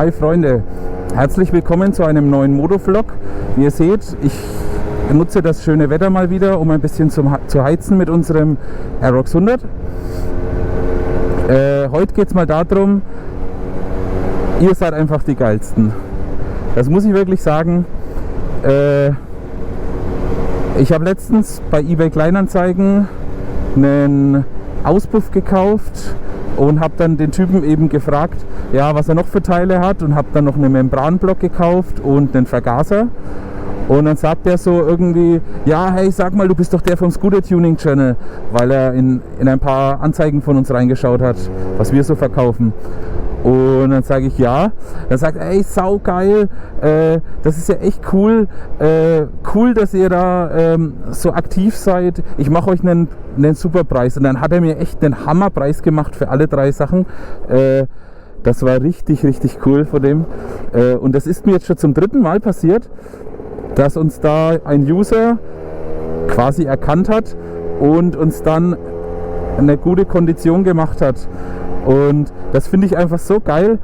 Hi Freunde, herzlich willkommen zu einem neuen Motovlog. Wie ihr seht, ich nutze das schöne Wetter mal wieder, um ein bisschen zu heizen mit unserem Aerox 100. Heute geht es mal darum, ihr seid einfach die Geilsten. Das muss ich wirklich sagen. Ich habe letztens bei eBay Kleinanzeigen einen Auspuff gekauft und habe dann den Typen eben gefragt, ja, was er noch für Teile hat, und habe dann noch einen Membranblock gekauft und einen Vergaser. Und dann sagt er so irgendwie, ja, hey, sag mal, du bist doch der vom Scooter Tuning Channel, weil er in ein paar Anzeigen von uns reingeschaut hat, was wir so verkaufen. Und dann sage ich ja. Dann sagt er, ey, saugeil, das ist ja echt cool, cool, dass ihr da so aktiv seid. Ich mache euch einen super Preis. Und dann hat er mir echt einen Hammerpreis gemacht für alle 3 Sachen. Das war richtig, richtig cool von dem. Und das ist mir jetzt schon zum 3. Mal passiert, dass uns da ein User quasi erkannt hat und uns dann eine gute Kondition gemacht hat. Und das finde ich einfach so geil.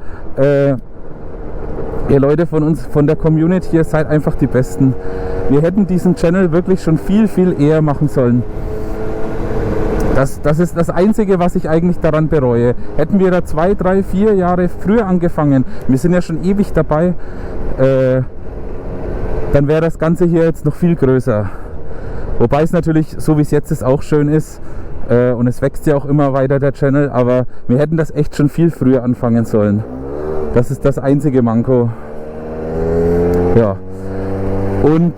Ihr Leute von uns, von der Community, ihr seid einfach die Besten. Wir hätten diesen Channel wirklich schon viel, viel eher machen sollen. Das ist das Einzige, was ich eigentlich daran bereue. Hätten wir da 2, 3, 4 Jahre früher angefangen, wir sind ja schon ewig dabei, dann wäre das Ganze hier jetzt noch viel größer. Wobei es natürlich, so wie es jetzt ist, auch schön ist. Und es wächst ja auch immer weiter, der Channel, aber wir hätten das echt schon viel früher anfangen sollen. Das ist das einzige Manko. Ja. Und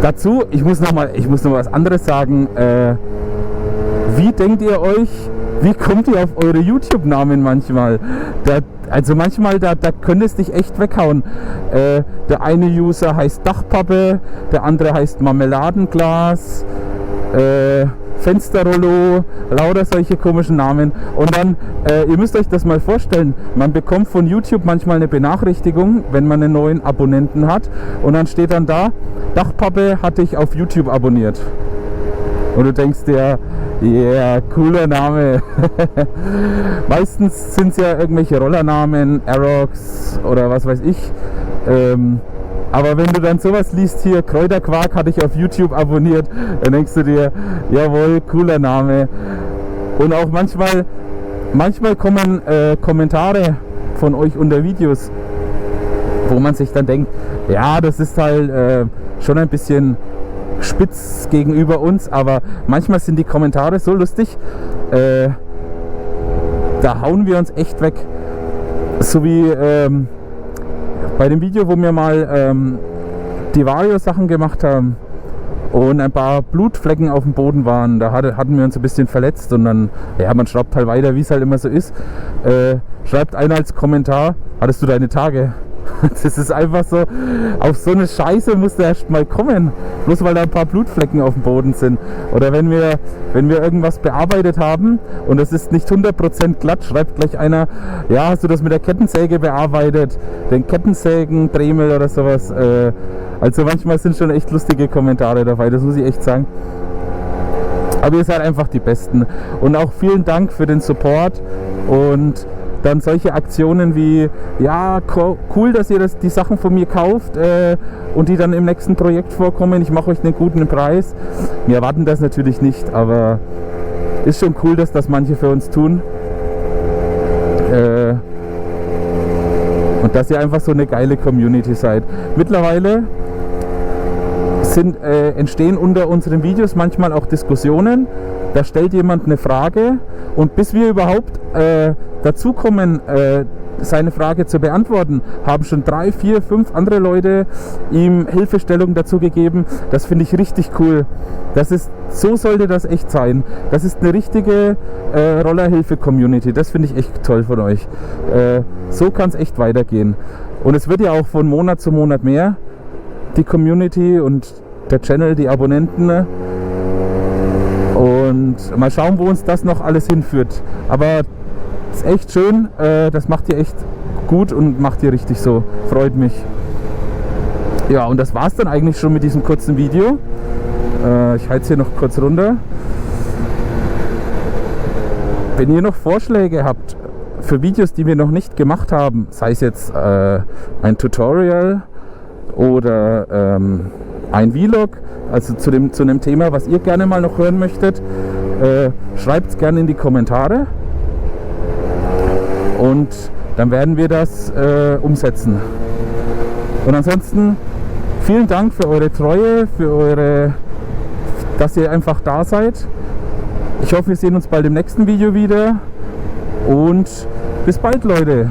dazu, ich muss noch was anderes sagen. Wie denkt ihr euch, wie kommt ihr auf eure YouTube-Namen manchmal? Also manchmal, da könnte es dich echt weghauen. Der eine User heißt Dachpappe, der andere heißt Marmeladenglas, Fensterrollo, lauter solche komischen Namen. Und dann, ihr müsst euch das mal vorstellen, man bekommt von YouTube manchmal eine Benachrichtigung, wenn man einen neuen Abonnenten hat. Und dann steht dann da, Dachpappe hat dich auf YouTube abonniert. Und du denkst dir, yeah, cooler Name. Meistens sind es ja irgendwelche Rollernamen, Aerox oder was weiß ich. Aber wenn du dann sowas liest hier, Kräuterquark hatte ich auf YouTube abonniert, dann denkst du dir, jawohl, cooler Name. Und auch manchmal kommen Kommentare von euch unter Videos, wo man sich dann denkt, ja, das ist halt schon ein bisschen spitz gegenüber uns, aber manchmal sind die Kommentare so lustig, da hauen wir uns echt weg. So wie bei dem Video, wo wir mal die Vario-Sachen gemacht haben und ein paar Blutflecken auf dem Boden waren, da hatten wir uns ein bisschen verletzt, und dann, ja, man schreibt halt weiter, wie es halt immer so ist. Schreibt einer als Kommentar, hattest du deine Tage? Das ist einfach so, auf so eine Scheiße musst du erst mal kommen, bloß weil da ein paar Blutflecken auf dem Boden sind. Oder wenn wir irgendwas bearbeitet haben und es ist nicht 100% glatt, schreibt gleich einer, ja, hast du das mit der Kettensäge bearbeitet, den Kettensägen-Dremel oder sowas. Also manchmal sind schon echt lustige Kommentare dabei, das muss ich echt sagen. Aber ihr seid einfach die Besten. Und auch vielen Dank für den Support und dann solche Aktionen wie, ja, cool, dass ihr die Sachen von mir kauft und die dann im nächsten Projekt vorkommen. Ich mache euch einen guten Preis. Wir erwarten das natürlich nicht, aber ist schon cool, dass das manche für uns tun. Und dass ihr einfach so eine geile Community seid. Mittlerweile entstehen unter unseren Videos manchmal auch Diskussionen. Da stellt jemand eine Frage, und bis wir überhaupt dazu kommen, seine Frage zu beantworten, haben schon 3, 4, 5 andere Leute ihm Hilfestellung dazu gegeben. Das finde ich richtig cool. So sollte das echt sein. Das ist eine richtige Rollerhilfe-Community. Das finde ich echt toll von euch. So kann es echt weitergehen. Und es wird ja auch von Monat zu Monat mehr, die Community und der Channel, die Abonnenten. Und mal schauen, wo uns das noch alles hinführt. Aber es ist echt schön, das macht ihr echt gut und macht ihr richtig so. Freut mich. Ja, und das war es dann eigentlich schon mit diesem kurzen Video. Ich heiz hier noch kurz runter. Wenn ihr noch Vorschläge habt für Videos, die wir noch nicht gemacht haben, sei es jetzt ein Tutorial oder ein Vlog, also zu einem Thema, was ihr gerne mal noch hören möchtet, schreibt es gerne in die Kommentare und dann werden wir das umsetzen. Und ansonsten vielen Dank für eure Treue, dass ihr einfach da seid. Ich hoffe, wir sehen uns bald im nächsten Video wieder und bis bald, Leute.